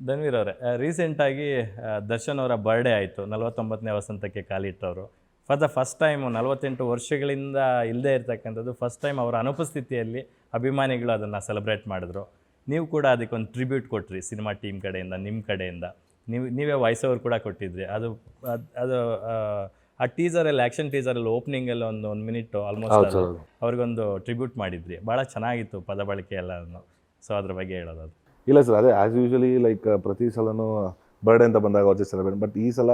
ಧನ್ವೀರ್ ಅವರೇ, ರೀಸೆಂಟಾಗಿ ದರ್ಶನ್ ಅವರ ಬರ್ಡೇ ಆಯಿತು. 49ನೇ ವಸಂತಕ್ಕೆ ಕಾಲಿಟ್ಟವರು. ಫಾರ್ ದ ಫಸ್ಟ್ ಟೈಮು 48 ವರ್ಷಗಳಿಂದ ಇಲ್ಲದೇ ಇರ್ತಕ್ಕಂಥದ್ದು ಫಸ್ಟ್ ಟೈಮ್ ಅವರ ಅನುಪಸ್ಥಿತಿಯಲ್ಲಿ ಅಭಿಮಾನಿಗಳು ಅದನ್ನು ಸೆಲೆಬ್ರೇಟ್ ಮಾಡಿದ್ರು. ನೀವು ಕೂಡ ಅದಕ್ಕೊಂದು ಟ್ರಿಬ್ಯೂಟ್ ಕೊಟ್ರಿ ಸಿನಿಮಾ ಟೀಮ್ ಕಡೆಯಿಂದ, ನಿಮ್ಮ ಕಡೆಯಿಂದ. ನೀವೇ ವಾಯ್ಸ್ ಓವರ್ ಕೂಡ ಕೊಟ್ಟಿದ್ರಿ. ಅದು ಆ ಟೀಸರಲ್ಲಿ, ಆ್ಯಕ್ಷನ್ ಟೀಸರಲ್ಲಿ ಓಪನಿಂಗಲ್ಲಿ ಒಂದು ಮಿನಿಟ್ ಆಲ್ಮೋಸ್ಟ್ ಅವ್ರಿಗೊಂದು ಟ್ರಿಬ್ಯೂಟ್ ಮಾಡಿದ್ರಿ. ಭಾಳ ಚೆನ್ನಾಗಿತ್ತು ಪದ ಬಳಕೆ ಎಲ್ಲನೂ. ಸೊ ಅದ್ರ ಬಗ್ಗೆ ಹೇಳೋದು. ಇಲ್ಲ ಸರ್, ಅದೇ ಆ್ಯಸ್ ಯೂಶ್ವಲಿ ಲೈಕ್ ಪ್ರತಿ ಸಲನೂ ಬರ್ಡೇ ಅಂತ ಬಂದಾಗ ಅವ್ರ ಸೆಲೆಬ್ರೇಟ್, ಬಟ್ ಈ ಸಲ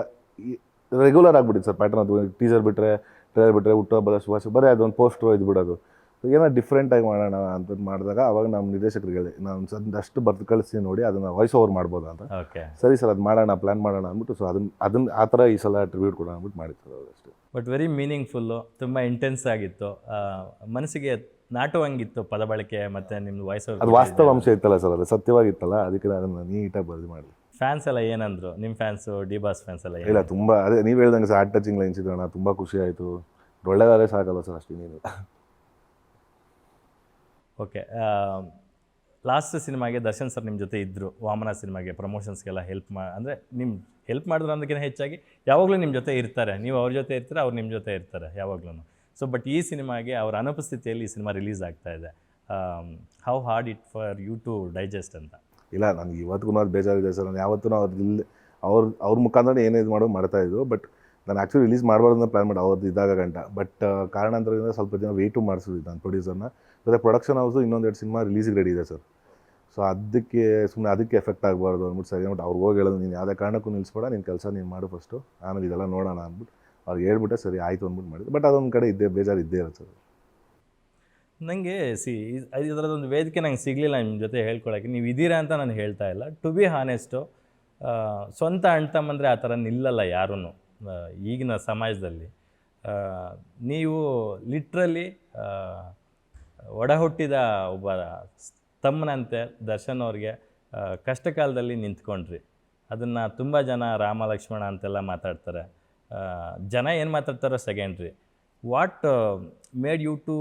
ರೆಗ್ಯುಲರ್ ಆಗಿಬಿಟ್ಟಿತ್ತು ಸರ್ ಪ್ಯಾಟರ್ನ್. ಅದು ಟೀಸರ್ ಬಿಟ್ಟರೆ, ಟ್ರೈಲರ್ ಬಿಟ್ಟರೆ, ಹುಟ್ಟುಹಬ್ಬದ ಶುಭಾಶಯ ಬರೀ ಅದೊಂದು ಪೋಸ್ಟ್ರು ಇದು ಬಿಡೋದು. ಏನೋ ಡಿಫ್ರೆಂಟಾಗಿ ಮಾಡೋಣ ಅಂತ ಮಾಡಿದಾಗ ಅವಾಗ ನಮ್ಮ ನಿರ್ದೇಶಕರಿಗೆ ಹೇಳಿ, ನಾನು ಒಂದಷ್ಟು ಬರ್ದು ಕಳಿಸಿ ನೋಡಿ ಅದನ್ನು ವಾಯ್ಸ್ ಓವರ್ ಮಾಡ್ಬೋದು ಅಂತ. ಸರಿ ಸರ್, ಅದು ಮಾಡೋಣ, ಪ್ಲ್ಯಾನ್ ಮಾಡೋಣ ಅಂದ್ಬಿಟ್ಟು, ಸೊ ಅದನ್ನು ಆ ಥರ ಈ ಸಲ ಟ್ರಿಬ್ಯೂಟ್ ಕೊಡೋಣ ಅಂದ್ಬಿಟ್ಟು ಮಾಡಿತ್ತು ಅಷ್ಟೇ. ಬಟ್ ವೆರಿ ಮೀನಿಂಗ್ಫುಲ್ಲು, ತುಂಬ ಇಂಟೆನ್ಸ್ ಆಗಿತ್ತು, ಮನಸ್ಸಿಗೆ ನಾಟುವಂಗಿತ್ತು ಪದ ಬಳಕೆ ಮತ್ತು ನಿಮ್ಮದು ವಾಯ್ಸ್ ಓವರ್. ಅದು ವಾಸ್ತವಾಂಶ ಇತ್ತಲ್ಲ ಸರ್, ಅದು ಸತ್ಯವಾಗಿತ್ತಲ್ಲ, ಅದಕ್ಕೆ ಅದನ್ನು ನೀಟಾಗಿ ಬರೆದು ಮಾಡಿ. ಫ್ಯಾನ್ಸ್ ಎಲ್ಲ ಏನಂದ್ರು? ನಿಮ್ಮ ಫ್ಯಾನ್ಸು, ಡಿ ಬಾಸ್ ಫ್ಯಾನ್ಸ್ ಎಲ್ಲ? ಇಲ್ಲ, ತುಂಬ ಅದೇ ನೀವು ಹೇಳ್ದಂಗೆ ಸರ್, ಹಾರ್ಟ್ ಟಚಿಂಗ್ ಲೈನ್ಸ್ ಇದ್ದೋಣ, ತುಂಬ ಖುಷಿ ಆಯಿತು. ಒಳ್ಳೆದಾದ್ರೆ ಸಾಕಲ್ಲ ಸರ್, ಅಷ್ಟೇ ನೀನು. ಓಕೆ, ಲಾಸ್ಟ್ ಸಿನಿಮಾಗೆ ದರ್ಶನ್ ಸರ್ ನಿಮ್ಮ ಜೊತೆ ಇದ್ದರು. ವಾಮನ ಸಿನಿಮಾಗೆ ಪ್ರಮೋಷನ್ಸ್ಗೆಲ್ಲ ಅಂದರೆ ನಿಮ್ಮ ಹೆಲ್ಪ್ ಮಾಡಿದ್ರು ಅನ್ನೋದಕ್ಕಿಂತ ಹೆಚ್ಚಾಗಿ ಯಾವಾಗಲೂ ನಿಮ್ಮ ಜೊತೆ ಇರ್ತಾರೆ. ನೀವು ಅವ್ರ ಜೊತೆ ಇರ್ತಾರೆ, ಅವ್ರು ನಿಮ್ಮ ಜೊತೆ ಇರ್ತಾರೆ ಯಾವಾಗಲೂ. ಸೊ ಬಟ್ ಈ ಸಿನಿಮಾಗೆ ಅವ್ರ ಅನುಪಸ್ಥಿತಿಯಲ್ಲಿ ಈ ಸಿನಿಮಾ ರಿಲೀಸ್ ಆಗ್ತಾ ಇದೆ. How hard it for you to digest ಅಂತ? ಇಲ್ಲ, ನನಗೆ ಇವತ್ತಿಗೂ ಅದು ಬೇಜಾರಿದೆ ಸರ್. ನಾನು ಯಾವತ್ತೂ ಅವ್ರ ಮುಖಾಂತರ ಏನೇ ಇದು ಮಾಡ್ತಾಯಿದ್ದು. ಬಟ್ ನಾನು ಆ್ಯಕ್ಚುಲಿ ರಿಲೀಸ್ ಮಾಡಬಾರ್ದು ಅಂತ ಪ್ಲ್ಯಾನ್ ಮಾಡಿ ಅವ್ರದ್ದು ಇದ್ದಾಗ ಗಂಟ. ಬಟ್ ಕಾರಣಾಂತರದಿಂದ ಸ್ವಲ್ಪ ದಿನ ವೆಯ್ಟು ಮಾಡಿಸಿದ್ವಿ ನಾನು ಪ್ರೊಡ್ಯೂಸರ್ನ. ಮತ್ತು ಪ್ರೊಡಕ್ಷನ್ ಹೌಸು ಇನ್ನೊಂದೆರಡು ಸಿನಿಮಾ ರಿಲೀಸಿಗೆ ರೆಡಿ ಇದೆ ಸರ್. ಸೊ ಅದಕ್ಕೆ ಎಫೆಕ್ಟ್ ಆಗಬಾರ್ದು ಅಂದ್ಬಿಟ್ಟು ಸರಿ ಅಂದ್ಬಿಟ್ಟು ಅವ್ರಿಗೆ ಹೋಗಿ ಹೇಳೋದು, ನೀನು ಯಾವುದೇ ಕಾರಣಕ್ಕೂ ನಿಲ್ಲಿಸ್ಬೇಡ, ನಿನ್ನ ಕೆಲಸ ನೀನು ಮಾಡು ಫಸ್ಟು, ಆಮೇಲೆ ಇದೆಲ್ಲ ನೋಡೋಣ ಅಂದ್ಬಿಟ್ಟು ಅವ್ರಿಗೆ ಹೇಳ್ಬಿಟ್ಟೆ ಸರಿ ಆಯಿತು ಅಂದ್ಬಿಟ್ಟು ಮಾಡಿದ್ದು. ಬಟ್ ಅದೊಂದು ಕಡೆ ಬೇಜಾರು ಇದ್ದೇ ಇರುತ್ತೆ ಸರ್. ನನಗೆ ಇದರದೊಂದು ವೇದಿಕೆ ನಂಗೆ ಸಿಗಲಿಲ್ಲ ನಿಮ್ಮ ಜೊತೆ ಹೇಳ್ಕೊಳಕ್ಕೆ. ನೀವು ಇದ್ದೀರಾ ಅಂತ ನಾನು ಹೇಳ್ತಾ ಇಲ್ಲ. ಟು ಬಿ ಹಾನೆಸ್ಟು, ಸ್ವಂತ ಅಣ್ತಮ್ಮಂದರೆ ಆ ಥರ ನಿಲ್ಲಲ್ಲ ಯಾರೂ ಈಗಿನ ಸಮಾಜದಲ್ಲಿ. ನೀವು ಲಿಟ್ರಲಿ ಒಡ ಹುಟ್ಟಿದ ಒಬ್ಬ ತಮ್ಮನಂತೆ ದರ್ಶನ್ ಅವ್ರಿಗೆ ಕಷ್ಟ ಕಾಲದಲ್ಲಿ ನಿಂತ್ಕೊಂಡ್ರಿ. ಅದನ್ನು ತುಂಬ ಜನ ರಾಮ ಲಕ್ಷ್ಮಣ ಅಂತೆಲ್ಲ ಮಾತಾಡ್ತಾರೆ. ಜನ ಏನು ಮಾತಾಡ್ತಾರೋ secondary. What made you to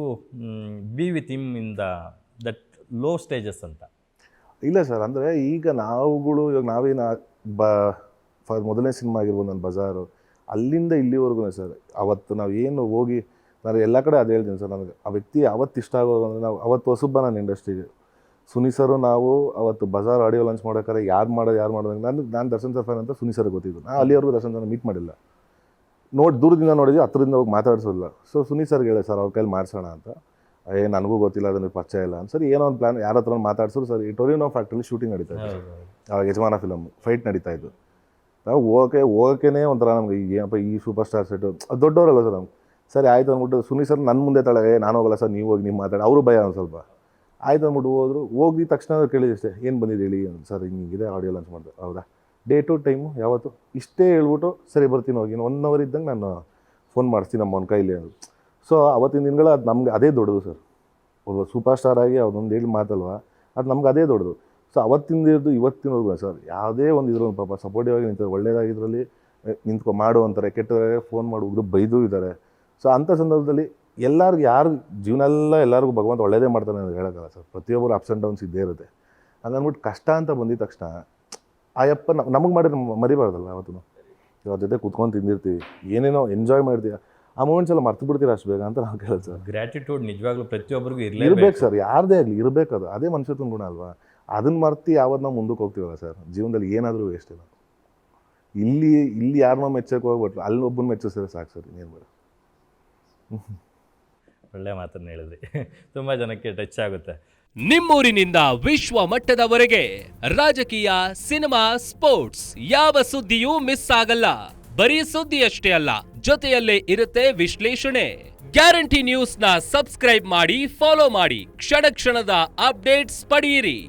be with him in that low stages ಅಂತ? ಇಲ್ಲ ಸರ್, ಅಂದರೆ ಈಗ ಇವಾಗ ನಾವೇನು ಮೊದಲನೇ ಸಿನಿಮಾ ಆಗಿರ್ಬೋದು ನನ್ನ ಬಜಾರು, ಅಲ್ಲಿಂದ ಇಲ್ಲಿವರೆಗೂ ಸರ್. ಅವತ್ತು ನಾವು ಏನು ಹೋಗಿ, ನಾನು ಎಲ್ಲ ಕಡೆ ಅದು ಹೇಳ್ತೀನಿ ಸರ್, ನನಗೆ ಆ ವ್ಯಕ್ತಿ ಅವತ್ತು ಇಷ್ಟ ಆಗೋದು ಅಂದರೆ, ನಾವು ಅವತ್ತು ಹೊಸಬ್ಬ ನಾನು ಇಂಡಸ್ಟ್ರಿಗೆ. ಸುನಿ ಸರು ನಾವು ಅವತ್ತು ಬಜಾರ್ ಆಡಿಯೋ ಲಾಂಚ್ ಮಾಡೋಕ್ಕಾರೆ ಯಾರು ಮಾಡೋದು ನಾನು ದರ್ಶನ್ ಸರ್ ಫ್ಯಾನ್ ಅಂತ ಸುನಿ ಸರ್ ಗೊತ್ತಿದ್ದು. ನಾನು ಅಲ್ಲಿವರೆಗೂ ದರ್ಶನ್ ಸರ್ ಮೀಟ್ ಮಾಡಿಲ್ಲ, ದೂರದಿಂದ ನೋಡಿದ್ವಿ, ಹತ್ರದಿಂದ ಹೋಗಿ ಮಾತಾಡಿಸೋಲ್ಲ. ಸೊ ಸುನಿ ಸರ್ಗೆ ಹೇಳಿ, ಸರ್ ಅವ್ರ ಕೈಲಿ ಮಾಡಿಸೋಣ ಅಂತ. ನನಗೂ ಗೊತ್ತಿಲ್ಲ, ಅದನ್ನು ಪರಿಚಯ ಇಲ್ಲ ಅಂತ. ಸರಿ, ಏನೋ ಒಂದು ಪ್ಲ್ಯಾನ್, ಯಾರ ಹತ್ರ ಮಾತಾಡ್ಸೋರು ಸರ್. ಈ ಟೊರಿನೋ ಫ್ಯಾಕ್ಟ್ರಿಲಿ ಶೂಟಿಂಗ್ ನಡೀತಾ ಇತ್ತು ಆವಾಗ, ಯಜಮಾನ ಫಿಲಮ್ ಫೈಟ್ ನಡೀತಾ ಇದ್ದು. ನಾವು ಹೋಗೋಕೆ ಒಂಥರ ನಮ್ಗೆ ಏನಪ್ಪ ಈ ಸೂಪರ್ ಸ್ಟಾರ್ ಸೆಟ್ಟು, ಅದು ದೊಡ್ಡವರಲ್ಲ ಸರ್ ನಮ್ಗೆ. ಸರಿ ಆಯಿತು ಅಂದ್ಬಿಟ್ಟು ಸುನಿ ಸರ್ ನನ್ನ ಮುಂದೆ ತಳಗೆ, ನಾನು ಹೋಗಲ್ಲ ಸರ್, ನೀವು ಹೋಗಿ ನೀವು ಮಾತಾಡಿ. ಅವರು ಭಯ ಒಂದು ಸ್ವಲ್ಪ. ಆಯ್ತು ಅಂದ್ಬಿಟ್ಟು ಹೋಗಿದ ತಕ್ಷಣ ಕೇಳಿದೆ ಅಷ್ಟೇ, ಏನು ಬಂದಿದೆ ಹೇಳಿ ಸರ್, ಹಿಂಗಿದೆ ಆಡಿಯೋ ಲಾಂಚ್ ಮಾಡಿದೆ. ಹೌದಾ, ಡೇಟು ಟೈಮು ಯಾವತ್ತು, ಇಷ್ಟೇ ಹೇಳ್ಬಿಟ್ಟು ಸರಿ ಬರ್ತೀನಿ ಹೋಗಿ, 1 hour ಇದ್ದಂಗೆ ನಾನು ಫೋನ್ ಮಾಡಿಸ್ತೀನಿ ನಮ್ಮ ಅವ್ನ ಕೈಲಿ ಅದು. ಸೊ ಅವತ್ತಿನ ದಿನಗಳು ಅದು ನಮ್ಗೆ ಅದೇ ದೊಡ್ಡದು ಸರ್. ಒಬ್ಬ ಸೂಪರ್ ಸ್ಟಾರ್ ಆಗಿ ಅದೊಂದು ಹೇಳಿ ಮಾತಲ್ವ, ಅದು ನಮ್ಗೆ ಅದೇ ದೊಡ್ಡದು. ಸೊ ಅವತ್ತಿಂದಿದ್ದು ಇವತ್ತಿನವರೆಗೂ ಸರ್, ಯಾವುದೇ ಒಂದು ಇದ್ರೂ ಪಾಪ ಸಪೋರ್ಟಿವ್ ಆಗಿ ನಿಂತಾರೆ. ಒಳ್ಳೇದಾಗಿದ್ರಲ್ಲಿ ಮಾಡು ಅಂತಾರೆ, ಕೆಟ್ಟದಾಗೆ ಫೋನ್ ಮಾಡಿ ಹುಡುಗರು ಬೈದೂ ಇದ್ದಾರೆ. ಸೊ ಅಂಥ ಸಂದರ್ಭದಲ್ಲಿ ಎಲ್ಲರಿಗೂ, ಯಾರು ಜೀವನ ಎಲ್ಲರಿಗೂ ಭಗವಂತ ಒಳ್ಳೇದೇ ಮಾಡ್ತಾನೆ ಅಂತ ಹೇಳೋಕ್ಕಲ್ಲ ಸರ್. ಪ್ರತಿಯೊಬ್ಬರು ಅಪ್ಸ್ ಆ್ಯಂಡ್ ಡೌನ್ಸ್ ಇದ್ದೇ ಇರುತ್ತೆ. ಹಂಗಂದ್ಬಿಟ್ಟು ಕಷ್ಟ ಅಂತ ಬಂದಿದ ತಕ್ಷಣ ಆಯಪ್ಪ ನಮಗೆ ಮಾಡಿದ್ರೆ ಮರಿಬಾರ್ದಲ್ಲ. ಅವತ್ತು ಅವ್ರ ಜೊತೆ ಕುತ್ಕೊಂಡು ತಿಂದಿರ್ತೀವಿ, ಏನೇನೋ ಎಂಜಾಯ್ ಮಾಡ್ತೀವಿ, ಆ ಮೂಮೆಂಟ್ಸ್ ಎಲ್ಲ ಮರ್ತು ಬಿಡ್ತೀರಾ ಅಷ್ಟು ಬೇಗ ಅಂತ ನಾವು ಕೇಳೋದು ಸರ್. ಗ್ರ್ಯಾಟಿಟ್ಯೂಡ್ ನಿಜವಾಗ್ಲೂ ಪ್ರತಿಯೊಬ್ಬರಿಗೂ ಇರಬೇಕು ಸರ್, ಯಾರದೇ ಆಗಲಿ ಇರಬೇಕು. ಅದೇ ಮನುಷ್ಯತ್ವದ ಗುಣ ಅಲ್ವಾ. ಅದನ್ನು ಮರ್ತಿ ಯಾವತ್ತು ನಾವು ಮುಂದಕ್ಕೆ ಹೋಗ್ತೀವಲ್ಲ ಸರ್, ಜೀವನದಲ್ಲಿ ಏನಾದರೂ ವೇಸ್ಟ್ ಇಲ್ಲ. ಇಲ್ಲಿ ಯಾರನ್ನೋ ಮೆಚ್ಚಕ್ಕೆ ಹೋಗ್ಬಿಟ್ರು, ಅಲ್ಲಿ ಒಬ್ಬನ ಮೆಚ್ಚಿಸಿದ್ರೆ ಸಾಕು ಸರ್, ಇನ್ನೇನು ಬೇಡ. ಒಳ್ಳೆ ಮಾತನ್ನು ಹೇಳಿದ್ರಿ, ತುಂಬ ಜನಕ್ಕೆ ಟಚ್ ಆಗುತ್ತೆ. ನಿಮ್ಮೂರಿನಿಂದ ವಿಶ್ವ ಮಟ್ಟದವರೆಗೆ ರಾಜಕೀಯ, ಸಿನಿಮಾ, ಸ್ಪೋರ್ಟ್ಸ್ ಯಾವ ಸುದ್ದಿಯೂ ಮಿಸ್ ಆಗಲ್ಲ. ಬರೀ ಸುದ್ದಿಯಷ್ಟೇ ಅಲ್ಲ, ಜೊತೆಯಲ್ಲೇ ಇರುತ್ತೆ ವಿಶ್ಲೇಷಣೆ. ಗ್ಯಾರಂಟಿ ನ್ಯೂಸ್ನ ಸಬ್ಸ್ಕ್ರೈಬ್ ಮಾಡಿ, ಫಾಲೋ ಮಾಡಿ, ಕ್ಷಣ ಕ್ಷಣದ ಅಪ್ಡೇಟ್ಸ್ ಪಡೆಯಿರಿ.